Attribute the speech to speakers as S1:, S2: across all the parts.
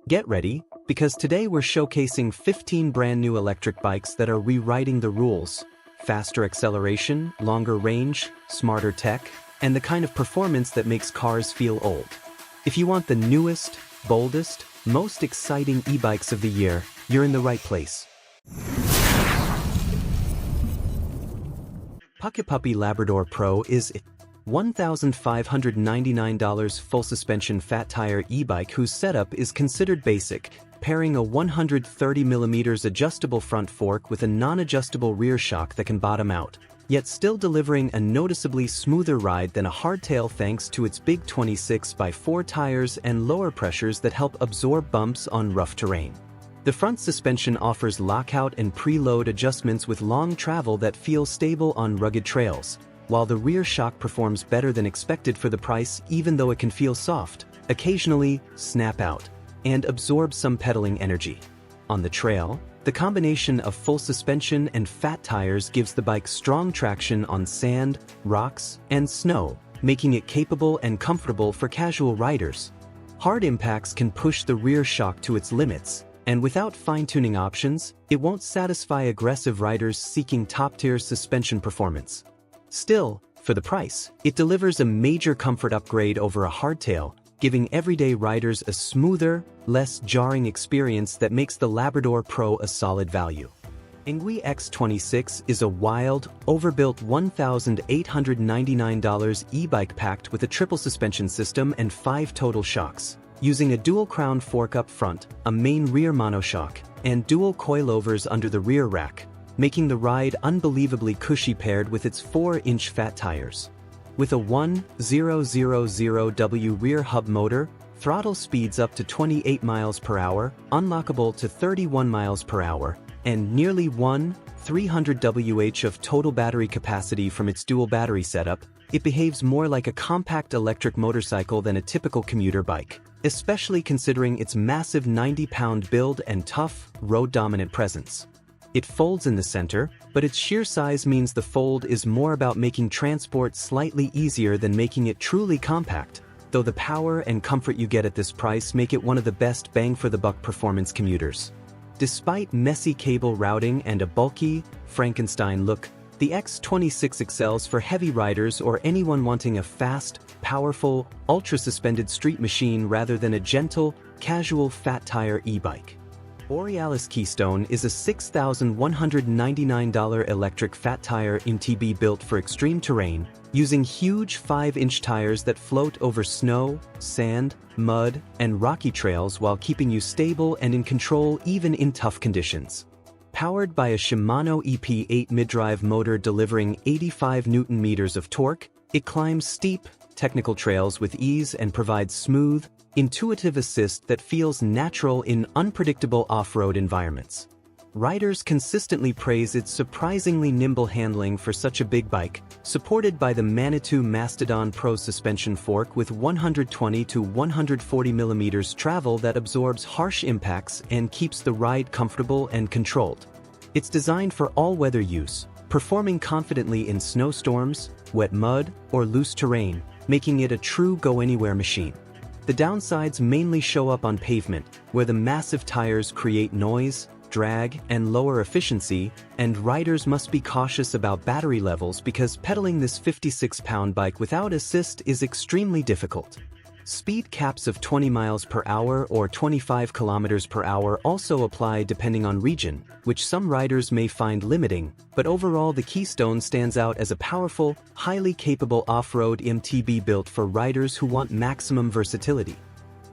S1: Get ready, because today we're showcasing 15 brand new electric bikes that are rewriting the rules. Faster acceleration, longer range, smarter tech, and the kind of performance that makes cars feel old. If you want the newest, boldest, most exciting e-bikes of the year, you're in the right place. Puppy Labrador Pro is $1,599 full suspension fat tire e-bike whose setup is considered basic, pairing a 130mm adjustable front fork with a non-adjustable rear shock that can bottom out, yet still delivering a noticeably smoother ride than a hardtail thanks to its big 26x4 tires and lower pressures that help absorb bumps on rough terrain. The front suspension offers lockout and preload adjustments with long travel that feel stable on rugged trails, while the rear shock performs better than expected for the price even though it can feel soft, occasionally snap out, and absorb some pedaling energy. On the trail, the combination of full suspension and fat tires gives the bike strong traction on sand, rocks, and snow, making it capable and comfortable for casual riders. Hard impacts can push the rear shock to its limits, and without fine-tuning options, it won't satisfy aggressive riders seeking top-tier suspension performance. Still, for the price, it delivers a major comfort upgrade over a hardtail, giving everyday riders a smoother, less jarring experience that makes the Labrador Pro a solid value. Engui X26 is a wild, overbuilt $1,899 e-bike packed with a triple suspension system and 5 total shocks, using a dual crown fork up front, a main rear monoshock, and dual coilovers under the rear rack, making the ride unbelievably cushy paired with its 4-inch fat tires. With a 1,000W rear hub motor, throttle speeds up to 28 miles per hour, unlockable to 31 miles per hour, and nearly 300 Wh of total battery capacity from its dual battery setup, it behaves more like a compact electric motorcycle than a typical commuter bike, especially considering its massive 90-pound build and tough, road-dominant presence. It folds in the center, but its sheer size means the fold is more about making transport slightly easier than making it truly compact, though the power and comfort you get at this price make it one of the best bang-for-the-buck performance commuters. Despite messy cable routing and a bulky, Frankenstein look, the X26 excels for heavy riders or anyone wanting a fast, powerful, ultra-suspended street machine rather than a gentle, casual fat tire e-bike. Borealis Keystone is a $6,199 electric fat tire MTB built for extreme terrain, using huge 5-inch tires that float over snow, sand, mud, and rocky trails while keeping you stable and in control even in tough conditions. Powered by a Shimano EP8 mid-drive motor delivering 85 Nm of torque, it climbs steep, technical trails with ease and provides smooth, intuitive assist that feels natural in unpredictable off-road environments. Riders consistently praise its surprisingly nimble handling for such a big bike, supported by the Manitou Mastodon Pro suspension fork with 120 to 140 mm travel that absorbs harsh impacts and keeps the ride comfortable and controlled. It's designed for all-weather use, performing confidently in snowstorms, wet mud, or loose terrain, making it a true go-anywhere machine. The downsides mainly show up on pavement, where the massive tires create noise, drag, and lower efficiency, and riders must be cautious about battery levels because pedaling this 56-pound bike without assist is extremely difficult. Speed caps of 20 miles per hour or 25 kilometers per hour also apply depending on region, which some riders may find limiting, but overall the Keystone stands out as a powerful, highly capable off-road MTB built for riders who want maximum versatility.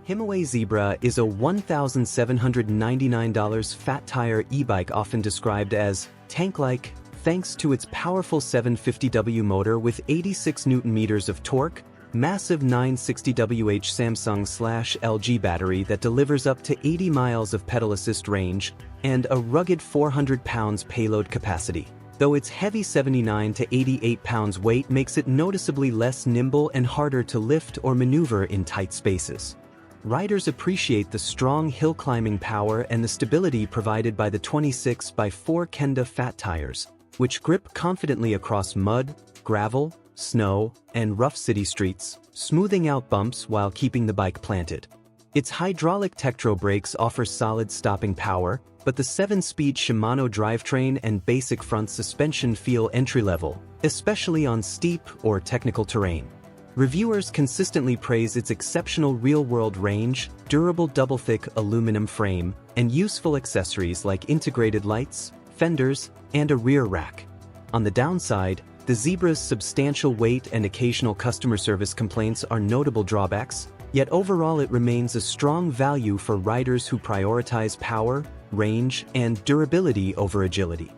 S1: Himaway Zebra is a $1,799 fat tire e-bike often described as tank-like, thanks to its powerful 750W motor with 86 Nm of torque, massive 960Wh Samsung/LG battery that delivers up to 80 miles of pedal assist range, and a rugged 400 pounds payload capacity, though its heavy 79 to 88 pounds weight makes it noticeably less nimble and harder to lift or maneuver in tight spaces. Riders appreciate the strong hill climbing power and the stability provided by the 26x4 Kenda fat tires, which grip confidently across mud, gravel, snow, and rough city streets, smoothing out bumps while keeping the bike planted. Its hydraulic Tektro brakes offer solid stopping power, but the 7-speed Shimano drivetrain and basic front suspension feel entry-level, especially on steep or technical terrain. Reviewers consistently praise its exceptional real-world range, durable double-thick aluminum frame, and useful accessories like integrated lights, fenders, and a rear rack. On the downside, the Zebra's substantial weight and occasional customer service complaints are notable drawbacks, yet overall it remains a strong value for riders who prioritize power, range, and durability over agility.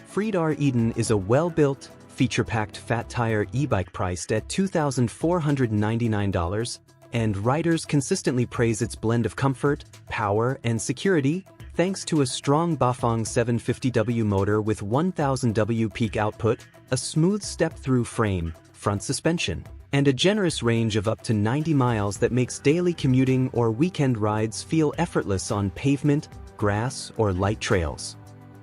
S1: Freedar Eden is a well-built, feature-packed fat tire e-bike priced at $2,499, and riders consistently praise its blend of comfort, power, and security, thanks to a strong Bafang 750W motor with 1000W peak output, a smooth step-through frame, front suspension, and a generous range of up to 90 miles that makes daily commuting or weekend rides feel effortless on pavement, grass, or light trails.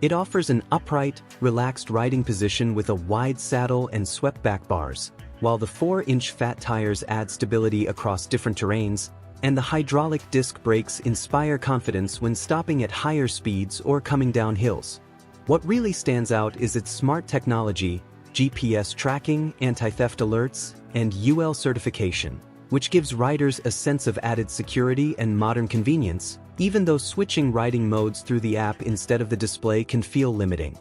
S1: It offers an upright, relaxed riding position with a wide saddle and swept-back bars, while the 4-inch fat tires add stability across different terrains, and the hydraulic disc brakes inspire confidence when stopping at higher speeds or coming down hills. What really stands out is its smart technology, GPS tracking, anti-theft alerts, and UL certification, which gives riders a sense of added security and modern convenience, even though switching riding modes through the app instead of the display can feel limiting.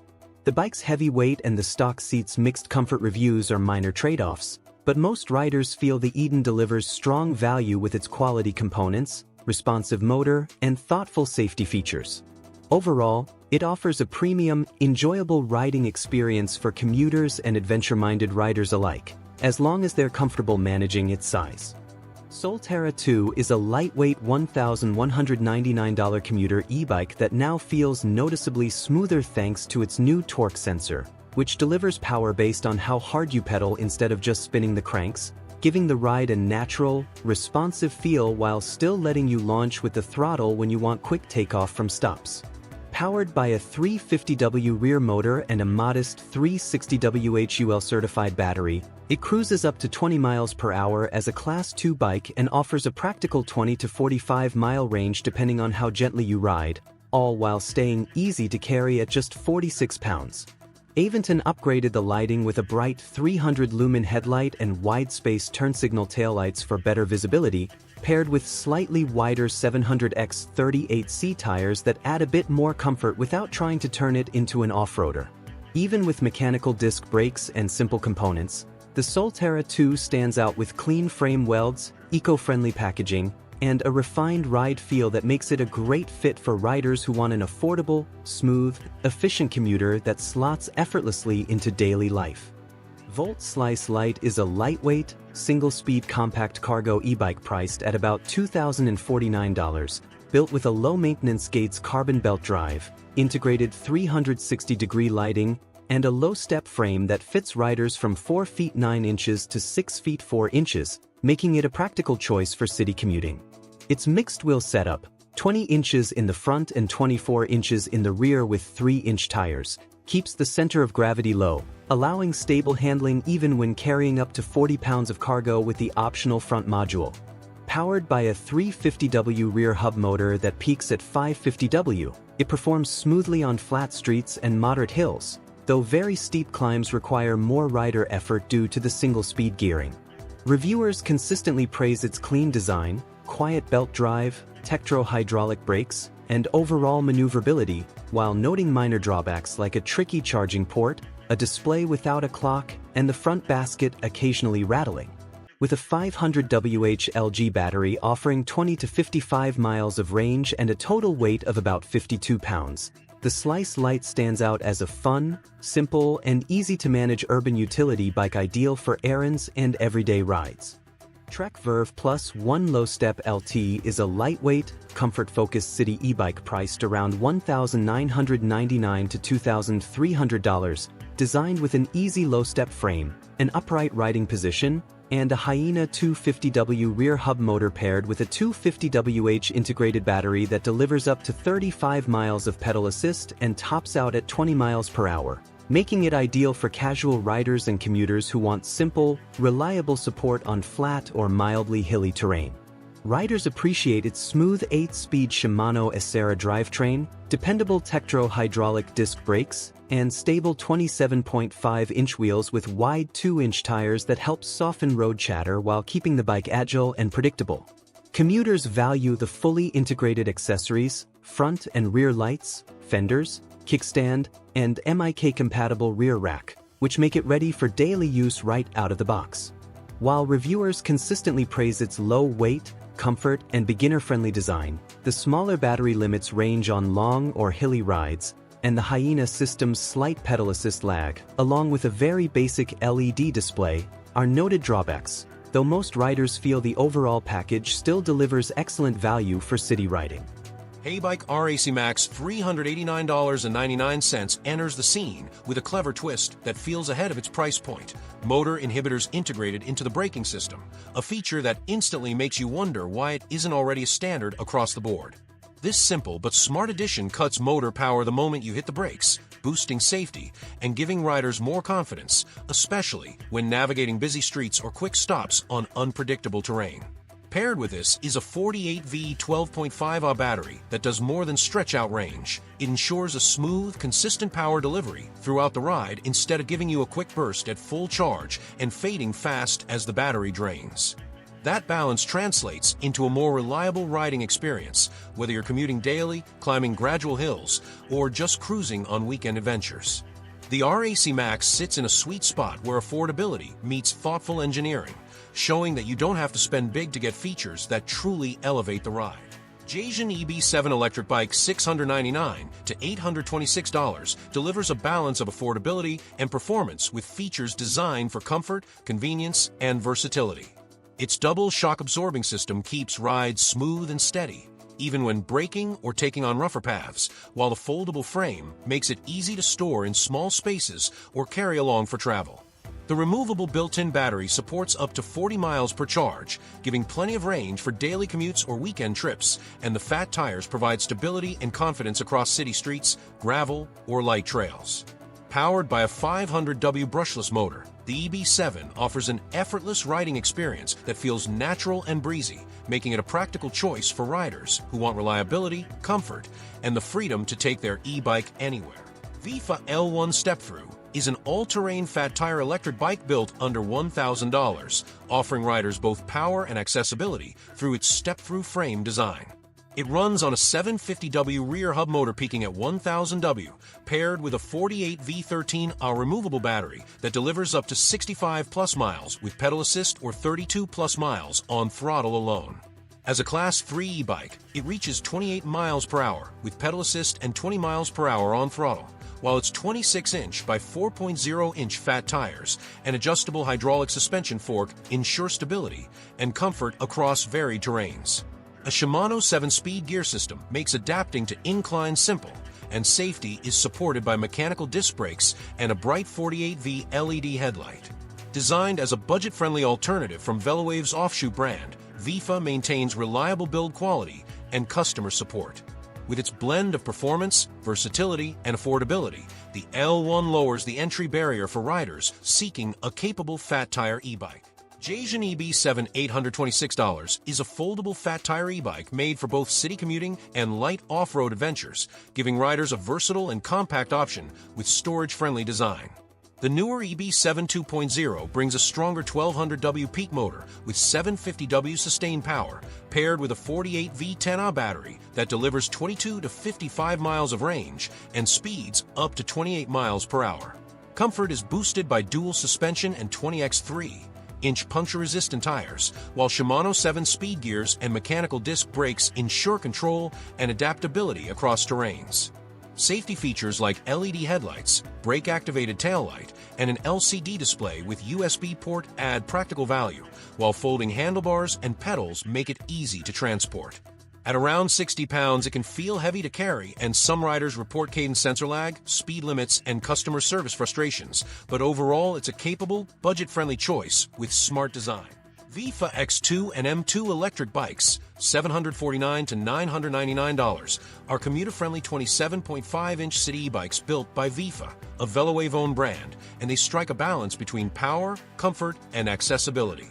S1: The bike's heavy weight and the stock seat's mixed comfort reviews are minor trade-offs, but most riders feel the Eden delivers strong value with its quality components, responsive motor, and thoughtful safety features. Overall, it offers a premium, enjoyable riding experience for commuters and adventure-minded riders alike, as long as they're comfortable managing its size. Solterra 2 is a lightweight $1,199 commuter e-bike that now feels noticeably smoother thanks to its new torque sensor, which delivers power based on how hard you pedal instead of just spinning the cranks, giving the ride a natural, responsive feel while still letting you launch with the throttle when you want quick takeoff from stops. Powered by a 350W rear motor and a modest 360W HUL certified battery, it cruises up to 20 miles per hour as a Class 2 bike and offers a practical 20 to 45 mile range depending on how gently you ride, all while staying easy to carry at just 46 pounds. Avonton upgraded the lighting with a bright 300-lumen headlight and wide-space turn-signal taillights for better visibility, paired with slightly wider 700x38C tires that add a bit more comfort without trying to turn it into an off-roader. Even with mechanical disc brakes and simple components, the Solterra 2 stands out with clean frame welds, eco-friendly packaging, and a refined ride feel that makes it a great fit for riders who want an affordable, smooth, efficient commuter that slots effortlessly into daily life. Volt Slice Lite is a lightweight, single-speed compact cargo e-bike priced at about $2,049, built with a low-maintenance Gates carbon belt drive, integrated 360-degree lighting, and a low-step frame that fits riders from 4 feet 9 inches to 6 feet 4 inches, making it a practical choice for city commuting. Its mixed-wheel setup, 20 inches in the front and 24 inches in the rear with 3-inch tires, keeps the center of gravity low, allowing stable handling even when carrying up to 40 pounds of cargo with the optional front module. Powered by a 350W rear hub motor that peaks at 550W, it performs smoothly on flat streets and moderate hills, though very steep climbs require more rider effort due to the single-speed gearing. Reviewers consistently praise its clean design, quiet belt drive, Tektro hydraulic brakes, and overall maneuverability, while noting minor drawbacks like a tricky charging port, a display without a clock, and the front basket occasionally rattling. With a 500Wh LG battery offering 20 to 55 miles of range and a total weight of about 52 pounds, the Slice Lite stands out as a fun, simple, and easy-to-manage urban utility bike ideal for errands and everyday rides. Trek Verve Plus 1 Low Step LT is a lightweight, comfort-focused city e-bike priced around $1,999 to $2,300, designed with an easy low-step frame, an upright riding position, and a Hyena 250W rear hub motor paired with a 250Wh integrated battery that delivers up to 35 miles of pedal assist and tops out at 20 miles per hour, making it ideal for casual riders and commuters who want simple, reliable support on flat or mildly hilly terrain. Riders appreciate its smooth 8-speed Shimano Acera drivetrain, dependable Tektro hydraulic disc brakes, and stable 27.5-inch wheels with wide 2-inch tires that help soften road chatter while keeping the bike agile and predictable. Commuters value the fully integrated accessories, front and rear lights, fenders, kickstand, and MIK-compatible rear rack, which make it ready for daily use right out of the box. While reviewers consistently praise its low weight, comfort, and beginner-friendly design, the smaller battery limits range on long or hilly rides, and the Hyena system's slight pedal assist lag, along with a very basic LED display, are noted drawbacks, though most riders feel the overall package still delivers excellent value for city riding.
S2: Haybike RAC Max $389.99 enters the scene with a clever twist that feels ahead of its price point. Motor inhibitors integrated into the braking system, a feature that instantly makes you wonder why it isn't already a standard across the board. This simple but smart addition cuts motor power the moment you hit the brakes, boosting safety and giving riders more confidence, especially when navigating busy streets or quick stops on unpredictable terrain. Paired with this is a 48V 12.5Ah battery that does more than stretch out range. It ensures a smooth, consistent power delivery throughout the ride instead of giving you a quick burst at full charge and fading fast as the battery drains. That balance translates into a more reliable riding experience, whether you're commuting daily, climbing gradual hills, or just cruising on weekend adventures. The RAC Max sits in a sweet spot where affordability meets thoughtful engineering, showing that you don't have to spend big to get features that truly elevate the ride. Jasian EB7 electric bike $699 to $826 delivers a balance of affordability and performance with features designed for comfort, convenience, and versatility. Its double shock-absorbing system keeps rides smooth and steady, even when braking or taking on rougher paths, while the foldable frame makes it easy to store in small spaces or carry along for travel. The removable built-in battery supports up to 40 miles per charge, giving plenty of range for daily commutes or weekend trips, and the fat tires provide stability and confidence across city streets, gravel, or light trails. Powered by a 500W brushless motor, the EB7 offers an effortless riding experience that feels natural and breezy, making it a practical choice for riders who want reliability, comfort, and the freedom to take their e-bike anywhere. VIFA L1 Step-Through is an all-terrain fat tire electric bike built under $1,000, offering riders both power and accessibility through its step-through frame design. It runs on a 750W rear hub motor peaking at 1000W, paired with a 48V13Ah removable battery that delivers up to 65+ miles with pedal assist or 32+ miles on throttle alone. As a Class 3 e-bike, it reaches 28 miles per hour with pedal assist and 20 miles per hour on throttle, while its 26-inch by 4.0-inch fat tires and adjustable hydraulic suspension fork ensure stability and comfort across varied terrains. A Shimano 7-speed gear system makes adapting to incline simple, and safety is supported by mechanical disc brakes and a bright 48V LED headlight. Designed as a budget-friendly alternative from Velowave's offshoot brand, VIFA maintains reliable build quality and customer support. With its blend of performance, versatility, and affordability, the L1 lowers the entry barrier for riders seeking a capable fat tire e-bike. Jasian EB7 $826 is a foldable fat tire e-bike made for both city commuting and light off-road adventures, giving riders a versatile and compact option with storage-friendly design. The newer EB7 2.0 brings a stronger 1200W peak motor with 750W sustained power, paired with a 48V10Ah battery that delivers 22 to 55 miles of range and speeds up to 28 miles per hour. Comfort is boosted by dual suspension and 20x3-inch puncture-resistant tires, while Shimano 7-speed gears and mechanical disc brakes ensure control and adaptability across terrains. Safety features like LED headlights, brake-activated taillight, and an LCD display with USB port add practical value, while folding handlebars and pedals make it easy to transport. At around 60 pounds, it can feel heavy to carry, and some riders report cadence sensor lag, speed limits, and customer service frustrations, but overall it's a capable, budget-friendly choice with smart design. VIFA X2 and M2 electric bikes, $749 to $999, are commuter-friendly 27.5-inch city e-bikes built by VIFA, a Velowave-owned brand, and they strike a balance between power, comfort, and accessibility.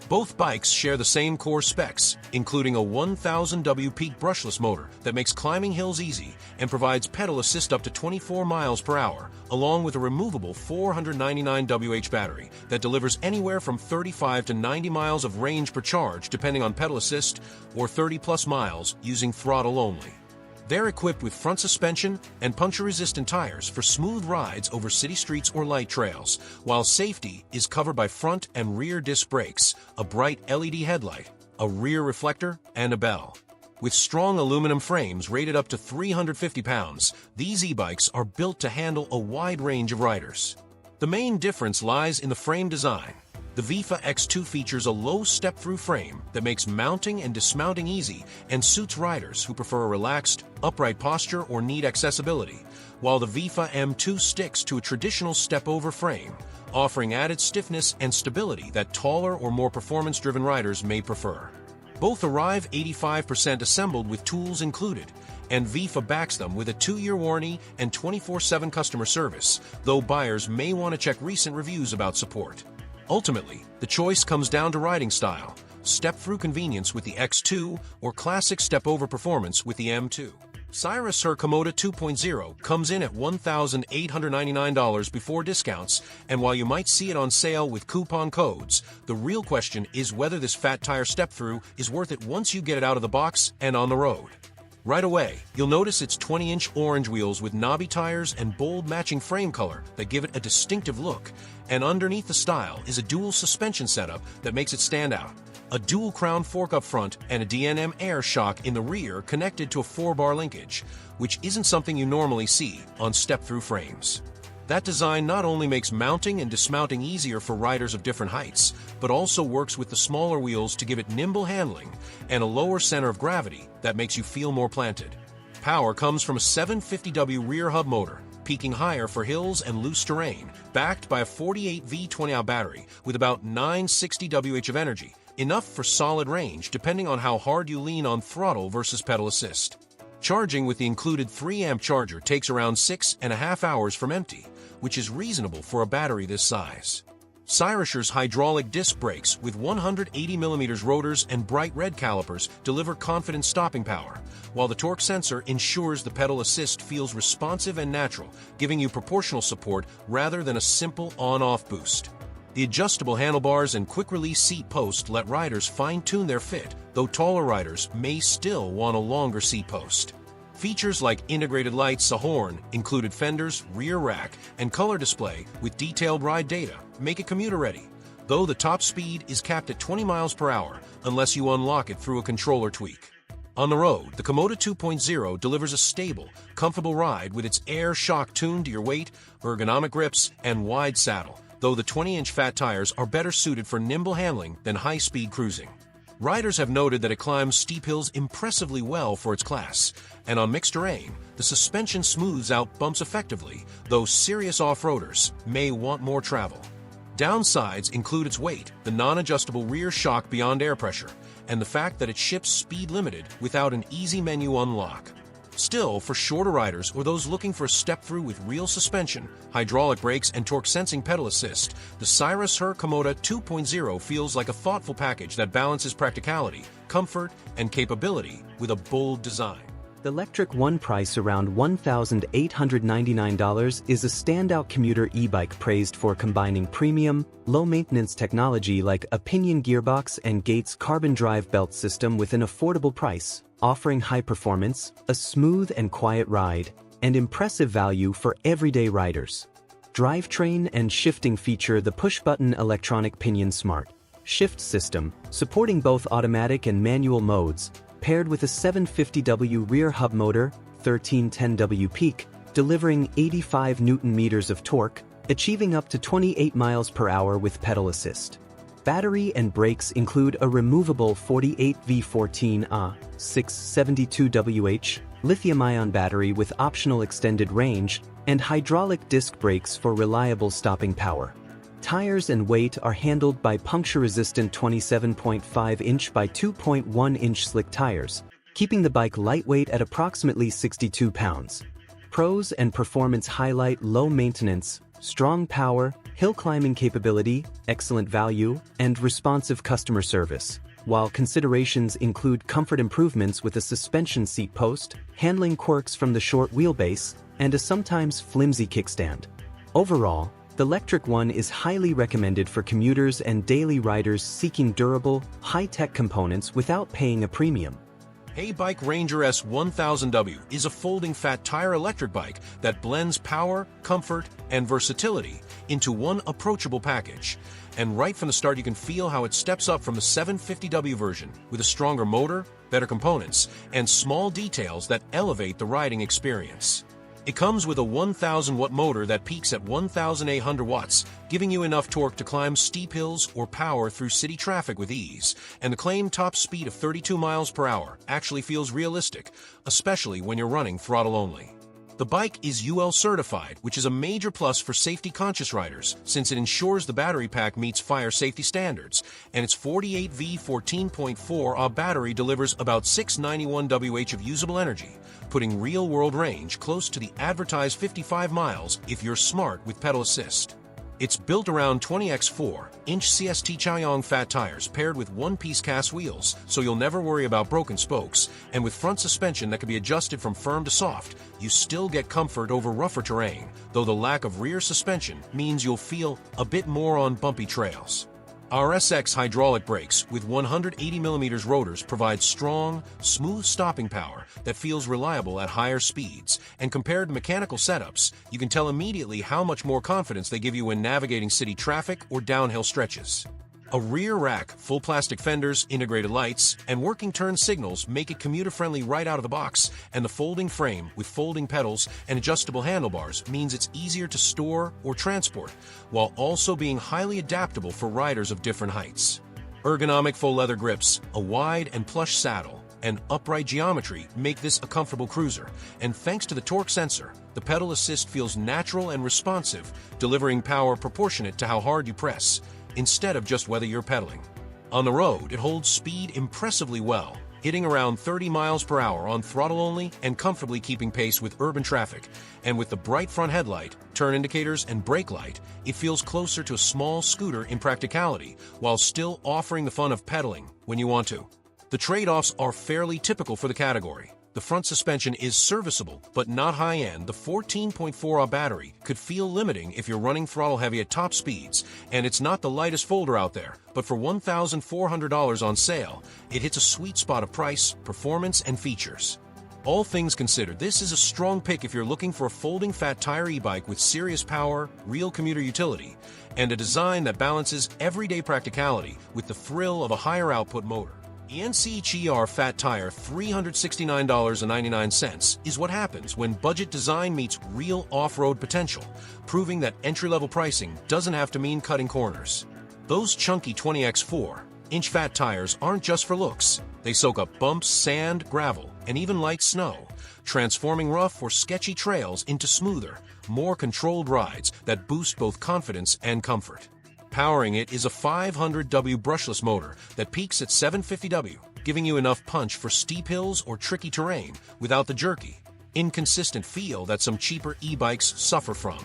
S2: Both bikes share the same core specs, including a 1000W peak brushless motor that makes climbing hills easy and provides pedal assist up to 24 miles per hour, along with a removable 499Wh battery that delivers anywhere from 35 to 90 miles of range per charge depending on pedal assist, or 30+ miles using throttle only. They're equipped with front suspension and puncture-resistant tires for smooth rides over city streets or light trails, while safety is covered by front and rear disc brakes, a bright LED headlight, a rear reflector, and a bell. With strong aluminum frames rated up to 350 pounds, these e-bikes are built to handle a wide range of riders. The main difference lies in the frame design. The Vifa X2 features a low step-through frame that makes mounting and dismounting easy and suits riders who prefer a relaxed, upright posture or need accessibility, while the Vifa M2 sticks to a traditional step-over frame, offering added stiffness and stability that taller or more performance-driven riders may prefer. Both arrive 85% assembled with tools included, and Vifa backs them with a 2-year warranty and 24/7 customer service, though buyers may want to check recent reviews about support. Ultimately, the choice comes down to riding style: step-through convenience with the X2 or classic step-over performance with the M2. Cyrus Her Komoda 2.0 comes in at $1,899 before discounts, and while you might see it on sale with coupon codes, the real question is whether this fat tire step-through is worth it once you get it out of the box and on the road. Right away, you'll notice its 20-inch orange wheels with knobby tires and bold matching frame color that give it a distinctive look, and underneath the style is a dual suspension setup that makes it stand out. A dual crown fork up front and a D&M air shock in the rear connected to a 4-bar linkage, which isn't something you normally see on step-through frames. That design not only makes mounting and dismounting easier for riders of different heights, but also works with the smaller wheels to give it nimble handling and a lower center of gravity that makes you feel more planted. Power comes from a 750W rear hub motor, peaking higher for hills and loose terrain, backed by a 48 V20Ah battery with about 960Wh of energy, enough for solid range depending on how hard you lean on throttle versus pedal assist. Charging with the included 3-amp charger takes around 6.5 hours from empty, which is reasonable for a battery this size. Cyrusher's hydraulic disc brakes with 180mm rotors and bright red calipers deliver confident stopping power, while the torque sensor ensures the pedal assist feels responsive and natural, giving you proportional support rather than a simple on-off boost. The adjustable handlebars and quick-release seat post let riders fine-tune their fit, though taller riders may still want a longer seat post. Features like integrated lights, a horn, included fenders, rear rack, and color display with detailed ride data make it commuter-ready, though the top speed is capped at 20 miles per hour unless you unlock it through a controller tweak. On the road, the Komoda 2.0 delivers a stable, comfortable ride with its air shock tuned to your weight, ergonomic grips, and wide saddle, though the 20-inch fat tires are better suited for nimble handling than high-speed cruising. Riders have noted that it climbs steep hills impressively well for its class, and on mixed terrain, the suspension smooths out bumps effectively, though serious off-roaders may want more travel. Downsides include its weight, the non-adjustable rear shock beyond air pressure, and the fact that it ships speed limited without an easy menu unlock. Still, for shorter riders or those looking for a step-through with real suspension, hydraulic brakes, and torque-sensing pedal assist, the Cyrus Her Komoda 2.0 feels like a thoughtful package that balances practicality, comfort, and capability with a bold design.
S1: The Electric One price around $1,899 is a standout commuter e-bike praised for combining premium, low-maintenance technology like a pinion gearbox and Gates carbon drive belt system with an affordable price, offering high performance, a smooth and quiet ride, and impressive value for everyday riders. Drivetrain and shifting feature the push-button electronic pinion smart shift system, supporting both automatic and manual modes, paired with a 750W rear hub motor, 1310W peak, delivering 85 Nm of torque, achieving up to 28 miles per hour with pedal assist. Battery and brakes include a removable 48V14Ah 672Wh lithium-ion battery with optional extended range and hydraulic disc brakes for reliable stopping power. Tires and weight are handled by puncture-resistant 27.5-inch by 2.1-inch slick tires, keeping the bike lightweight at approximately 62 pounds. Pros and performance highlight low maintenance, strong power, hill climbing capability, excellent value, and responsive customer service, while considerations include comfort improvements with a suspension seat post, handling quirks from the short wheelbase, and a sometimes flimsy kickstand. Overall, the Lectric One is highly recommended for commuters and daily riders seeking durable, high-tech components without paying a premium.
S2: Bike Ranger S1000W is a folding fat tire electric bike that blends power, comfort, and versatility into one approachable package. And right from the start, you can feel how it steps up from the 750W version with a stronger motor, better components, and small details that elevate the riding experience. It comes with a 1,000-watt motor that peaks at 1,800 watts, giving you enough torque to climb steep hills or power through city traffic with ease. And the claimed top speed of 32 miles per hour actually feels realistic, especially when you're running throttle only. The bike is UL certified, which is a major plus for safety-conscious riders, since it ensures the battery pack meets fire safety standards, and its 48V 14.4Ah battery delivers about 691 Wh of usable energy, putting real-world range close to the advertised 55 miles if you're smart with pedal assist. It's built around 20x4-inch CST Chaoyang fat tires paired with one-piece cast wheels, so you'll never worry about broken spokes, and with front suspension that can be adjusted from firm to soft, you still get comfort over rougher terrain, though the lack of rear suspension means you'll feel a bit more on bumpy trails. Our SX hydraulic brakes with 180mm rotors provide strong, smooth stopping power that feels reliable at higher speeds, and compared to mechanical setups, you can tell immediately how much more confidence they give you when navigating city traffic or downhill stretches. A rear rack, full plastic fenders, integrated lights, and working turn signals make it commuter-friendly right out of the box, and the folding frame with folding pedals and adjustable handlebars means it's easier to store or transport, while also being highly adaptable for riders of different heights. Ergonomic faux leather grips, a wide and plush saddle, and upright geometry make this a comfortable cruiser, and thanks to the torque sensor, the pedal assist feels natural and responsive, delivering power proportionate to how hard you press, instead of just whether you're pedaling. On the road, it holds speed impressively well, hitting around 30 miles per hour on throttle only and comfortably keeping pace with urban traffic. And with the bright front headlight, turn indicators, and brake light, it feels closer to a small scooter in practicality, while still offering the fun of pedaling when you want to. The trade-offs are fairly typical for the category. The front suspension is serviceable, but not high-end. The 14.4Ah battery could feel limiting if you're running throttle heavy at top speeds, and it's not the lightest folder out there, but for $1,400 on sale, it hits a sweet spot of price, performance, and features. All things considered, this is a strong pick if you're looking for a folding fat tire e-bike with serious power, real commuter utility, and a design that balances everyday practicality with the thrill of a higher output motor. ENCHER Fat Tire $369.99 is what happens when budget design meets real off-road potential, proving that entry-level pricing doesn't have to mean cutting corners. Those chunky 20x4-inch fat tires aren't just for looks. They soak up bumps, sand, gravel, and even light snow, transforming rough or sketchy trails into smoother, more controlled rides that boost both confidence and comfort. Powering it is a 500W brushless motor that peaks at 750W, giving you enough punch for steep hills or tricky terrain without the jerky, inconsistent feel that some cheaper e-bikes suffer from.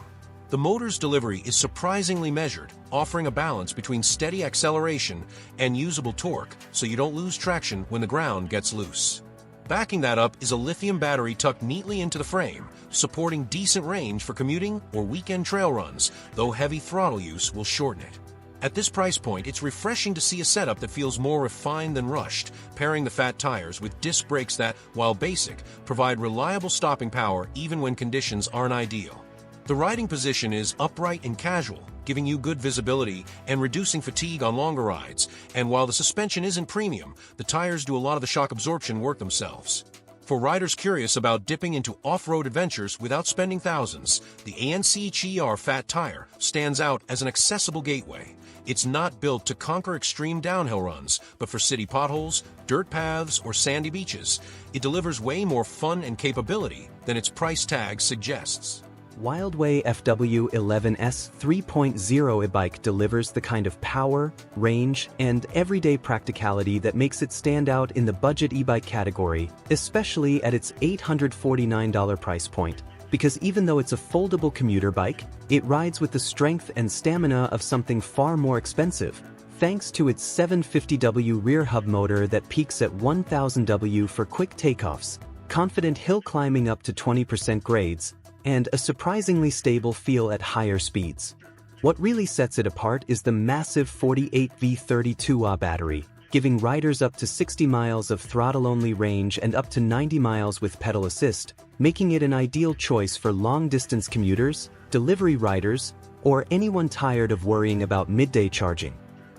S2: The motor's delivery is surprisingly measured, offering a balance between steady acceleration and usable torque so you don't lose traction when the ground gets loose. Backing that up is a lithium battery tucked neatly into the frame, supporting decent range for commuting or weekend trail runs, though heavy throttle use will shorten it. At this price point, it's refreshing to see a setup that feels more refined than rushed, pairing the fat tires with disc brakes that, while basic, provide reliable stopping power even when conditions aren't ideal. The riding position is upright and casual, giving you good visibility and reducing fatigue on longer rides, and while the suspension isn't premium, the tires do a lot of the shock absorption work themselves. For riders curious about dipping into off-road adventures without spending thousands, the ENCHER Fat Tire stands out as an accessible gateway. It's not built to conquer extreme downhill runs, but for city potholes, dirt paths, or sandy beaches. It delivers way more fun and capability than its price tag suggests.
S1: Wildway FW11S 3.0 e-bike delivers the kind of power, range, and everyday practicality that makes it stand out in the budget e-bike category, especially at its $849 price point. because even though it's a foldable commuter bike, it rides with the strength and stamina of something far more expensive, thanks to its 750W rear hub motor that peaks at 1000W for quick takeoffs, confident hill climbing up to 20% grades, and a surprisingly stable feel at higher speeds. What really sets it apart is the massive 48V32Ah battery, giving riders up to 60 miles of throttle-only range and up to 90 miles with pedal assist, making it an ideal choice for long-distance commuters, delivery riders, or anyone tired of worrying about midday charging.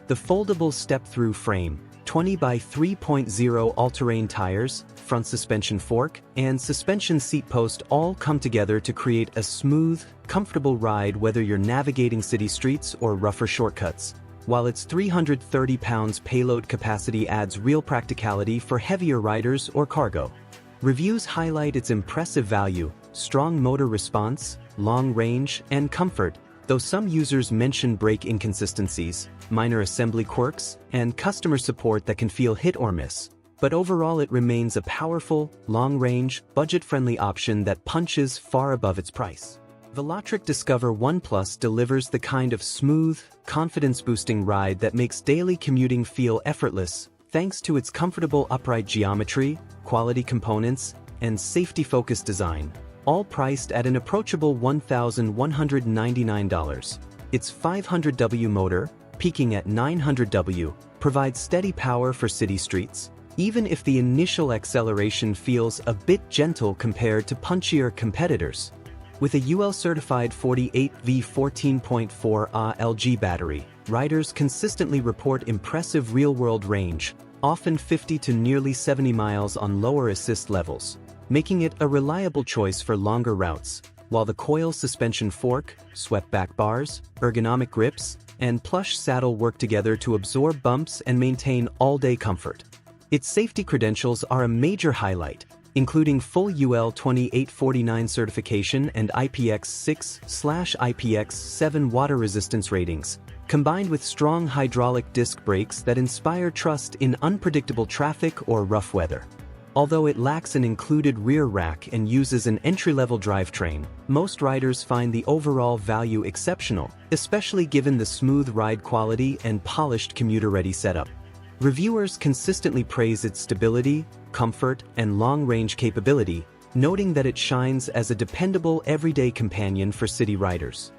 S1: The foldable step-through frame, 20 by 3.0 all-terrain tires, front suspension fork, and suspension seat post all come together to create a smooth, comfortable ride whether you're navigating city streets or rougher shortcuts, while its 330 pounds payload capacity adds real practicality for heavier riders or cargo. Reviews highlight its impressive value, strong motor response, long range, and comfort, though some users mention brake inconsistencies, minor assembly quirks, and customer support that can feel hit or miss. But overall it remains a powerful, long-range, budget-friendly option that punches far above its price. Velotric Discover 1 Plus delivers the kind of smooth, confidence-boosting ride that makes daily commuting feel effortless, thanks to its comfortable upright geometry, quality components, and safety-focused design, all priced at an approachable $1,199. Its 500W motor, peaking at 900W, provides steady power for city streets, even if the initial acceleration feels a bit gentle compared to punchier competitors. With a UL-certified 48V14.4Ah LG battery, riders consistently report impressive real-world range, often 50 to nearly 70 miles on lower assist levels, making it a reliable choice for longer routes, while the coil suspension fork, swept back bars, ergonomic grips, and plush saddle work together to absorb bumps and maintain all-day comfort. Its safety credentials are a major highlight, including full UL 2849 certification and IPX6/IPX7 water resistance ratings, combined with strong hydraulic disc brakes that inspire trust in unpredictable traffic or rough weather. Although it lacks an included rear rack and uses an entry-level drivetrain, most riders find the overall value exceptional, especially given the smooth ride quality and polished commuter-ready setup. Reviewers consistently praise its stability, comfort, and long-range capability, noting that it shines as a dependable everyday companion for city riders.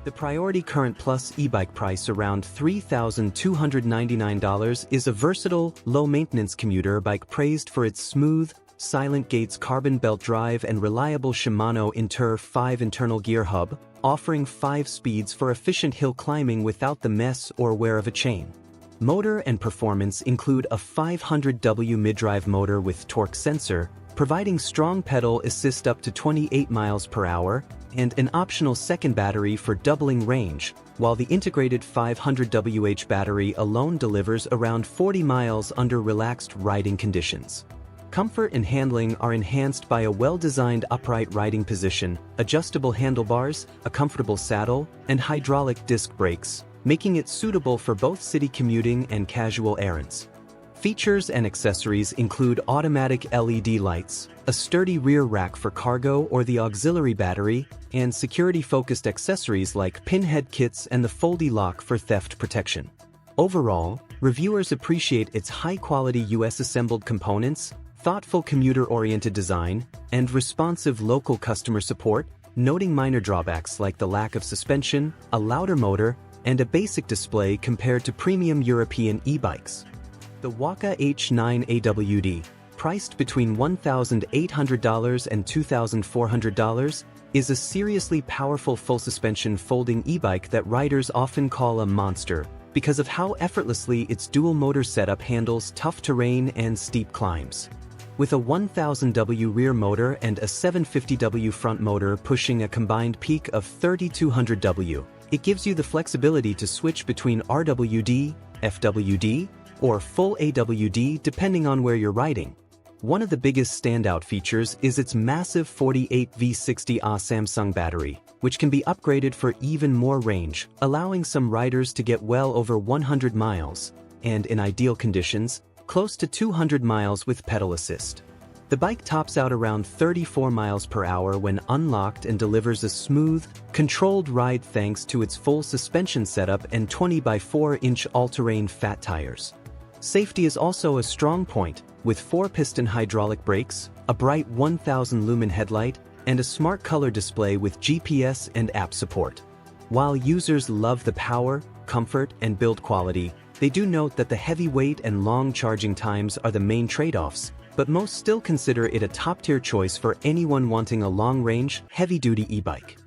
S1: The Priority Current Plus e-bike price around $3,299 is a versatile, low-maintenance commuter bike praised for its smooth, silent gates carbon belt drive and reliable Shimano Inter 5 internal gear hub, offering 5 speeds for efficient hill climbing without the mess or wear of a chain. Motor and performance include a 500W mid-drive motor with torque sensor, providing strong pedal assist up to 28 miles per hour, and an optional second battery for doubling range, while the integrated 500WH battery alone delivers around 40 miles under relaxed riding conditions. Comfort and handling are enhanced by a well-designed upright riding position, adjustable handlebars, a comfortable saddle, and hydraulic disc brakes, making it suitable for both city commuting and casual errands. Features and accessories include automatic LED lights, a sturdy rear rack for cargo or the auxiliary battery, and security-focused accessories like pinhead kits and the foldy lock for theft protection. Overall, reviewers appreciate its high-quality US-assembled components, thoughtful commuter-oriented design, and responsive local customer support, noting minor drawbacks like the lack of suspension, a louder motor, and a basic display compared to premium European e-bikes. The Waka H9 AWD, priced between $1,800 and $2,400, is a seriously powerful full-suspension folding e-bike that riders often call a monster because of how effortlessly its dual-motor setup handles tough terrain and steep climbs. With a 1000W rear motor and a 750W front motor pushing a combined peak of 3200W, it gives you the flexibility to switch between RWD, FWD, or full AWD depending on where you're riding. One of the biggest standout features is its massive 48V60Ah Samsung battery, which can be upgraded for even more range, allowing some riders to get well over 100 miles, and in ideal conditions, close to 200 miles with pedal assist. The bike tops out around 34 miles per hour when unlocked and delivers a smooth, controlled ride thanks to its full suspension setup and 20 by 4-inch all-terrain fat tires. Safety is also a strong point, with 4-piston hydraulic brakes, a bright 1000 lumen headlight, and a smart color display with GPS and app support. While users love the power, comfort, and build quality, they do note that the heavy weight and long charging times are the main trade-offs, but most still consider it a top-tier choice for anyone wanting a long-range, heavy-duty e-bike.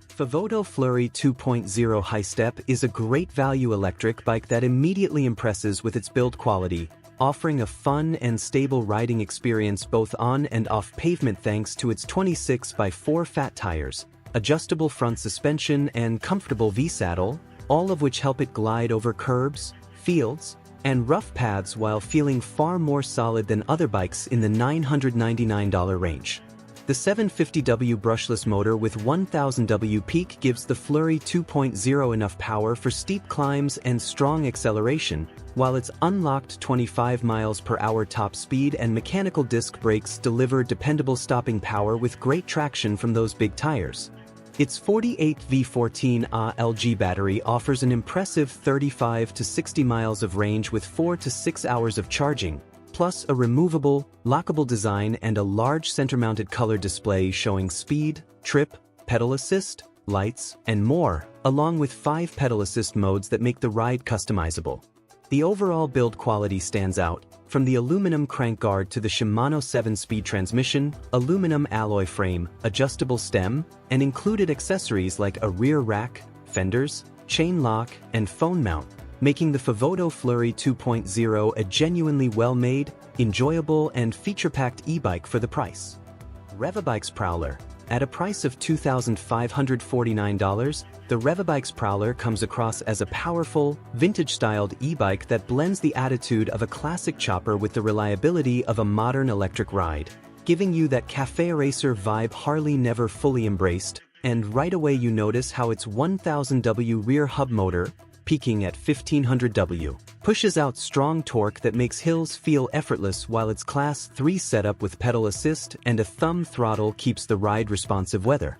S1: Favoto Fleury 2.0 High Step is a great value electric bike that immediately impresses with its build quality, offering a fun and stable riding experience both on and off pavement thanks to its 26 by 4 fat tires, adjustable front suspension, and comfortable V-saddle, all of which help it glide over curbs, fields, and rough paths while feeling far more solid than other bikes in the $999 range. The 750W brushless motor with 1000W peak gives the Fleury 2.0 enough power for steep climbs and strong acceleration, while its unlocked 25 miles per hour top speed and mechanical disc brakes deliver dependable stopping power with great traction from those big tires. Its 48V14Ah LG battery offers an impressive 35 to 60 miles of range with 4 to 6 hours of charging, plus a removable, lockable design and a large center-mounted color display showing speed, trip, pedal assist, lights, and more, along with 5 pedal assist modes that make the ride customizable. The overall build quality stands out, from the aluminum crank guard to the Shimano 7-speed transmission, aluminum alloy frame, adjustable stem, and included accessories like a rear rack, fenders, chain lock, and phone mount, making the Favoto Fleury 2.0 a genuinely well-made, enjoyable, and feature-packed e-bike for the price. Revabike's Prowler. At a price of $2,549, the Revabike's Prowler comes across as a powerful, vintage-styled e-bike that blends the attitude of a classic chopper with the reliability of a modern electric ride, giving you that cafe racer vibe Harley never fully embraced, and right away you notice how its 1000W rear hub motor, peaking at 1500W, pushes out strong torque that makes hills feel effortless while its Class 3 setup with pedal assist and a thumb throttle keeps the ride responsive whether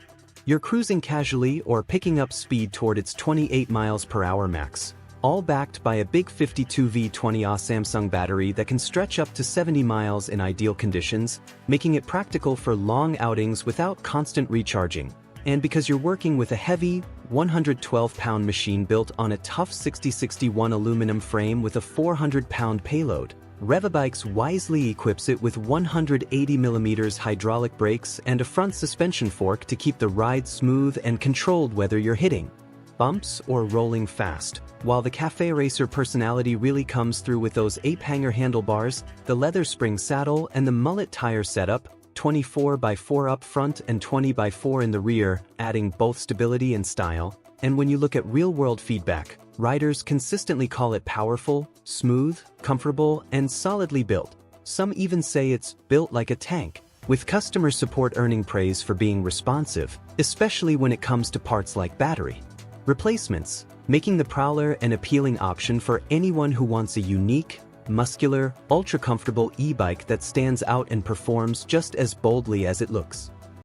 S1: you're cruising casually or picking up speed toward its 28 miles per hour max, all backed by a big 52V20Ah Samsung battery that can stretch up to 70 miles in ideal conditions, making it practical for long outings without constant recharging. And because you're working with a heavy, 112-pound machine built on a tough 6061 aluminum frame with a 400-pound payload, Revabikes wisely equips it with 180mm hydraulic brakes and a front suspension fork to keep the ride smooth and controlled whether you're hitting bumps or rolling fast. While the cafe racer personality really comes through with those ape-hanger handlebars, the leather spring saddle, and the mullet tire setup, 24 by 4 up front and 20 by 4 in the rear, adding both stability and style. And when you look at real-world feedback, riders consistently call it powerful, smooth, comfortable, and solidly built. Some even say it's built like a tank, with customer support earning praise for being responsive, especially when it comes to parts like battery replacements, making the Prowler an appealing option for anyone who wants a unique, muscular, ultra-comfortable e-bike that stands out and performs just as boldly as it looks.